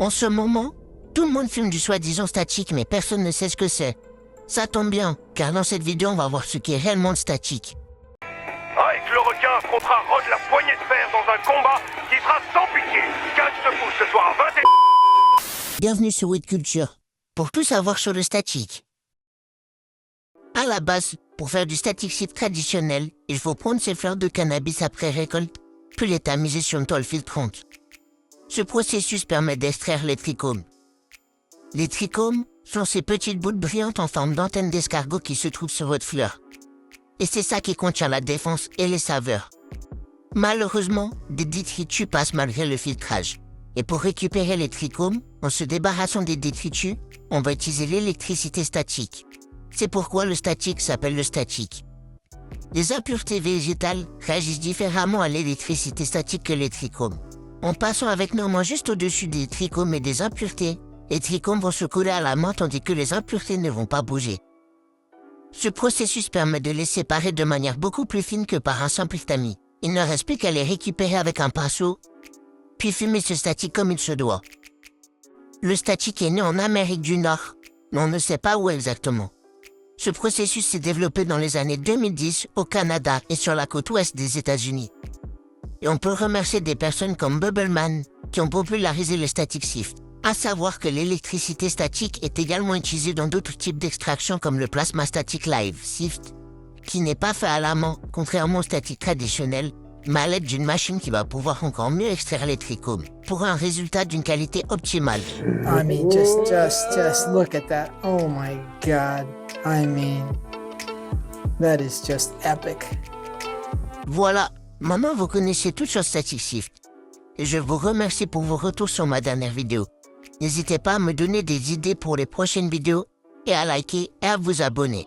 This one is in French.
En ce moment, tout le monde fume du soi-disant statique, mais personne ne sait ce que c'est. Ça tombe bien, car dans cette vidéo, on va voir ce qui est réellement le statique. Ike le requin affrontera Rod la poignée de fer dans un combat qui sera sans pitié. Catch se pousse ce soir à 21h. Bienvenue sur Weed Culture, pour tout savoir sur le statique. À la base, pour faire du static shift traditionnel, il faut prendre ses fleurs de cannabis après récolte, puis les tamiser sur une toile filtrante. Ce processus permet d'extraire les trichomes. Les trichomes sont ces petites boules brillantes en forme d'antenne d'escargot qui se trouvent sur votre fleur. Et c'est ça qui contient la défense et les saveurs. Malheureusement, des détritus passent malgré le filtrage. Et pour récupérer les trichomes, en se débarrassant des détritus, on va utiliser l'électricité statique. C'est pourquoi le statique s'appelle le statique. Les impuretés végétales réagissent différemment à l'électricité statique que les trichomes. En passant avec nos mains juste au-dessus des trichomes et des impuretés, les trichomes vont se coller à la main tandis que les impuretés ne vont pas bouger. Ce processus permet de les séparer de manière beaucoup plus fine que par un simple tamis. Il ne reste plus qu'à les récupérer avec un pinceau, puis fumer ce statique comme il se doit. Le statique est né en Amérique du Nord, mais on ne sait pas où exactement. Ce processus s'est développé dans les années 2010 au Canada et sur la côte ouest des États-Unis. Et on peut remercier des personnes comme Bubbleman qui ont popularisé le static shift. À savoir que l'électricité statique est également utilisée dans d'autres types d'extraction comme le plasma static live shift, qui n'est pas fait à la main, contrairement au statique traditionnel, mais à l'aide d'une machine qui va pouvoir encore mieux extraire les trichomes, pour un résultat d'une qualité optimale. I mean, just look at that. Oh my God. I mean, that is just epic. Voilà, maintenant vous connaissez tout sur Static Shift. Et je vous remercie pour vos retours sur ma dernière vidéo. N'hésitez pas à me donner des idées pour les prochaines vidéos et à liker et à vous abonner.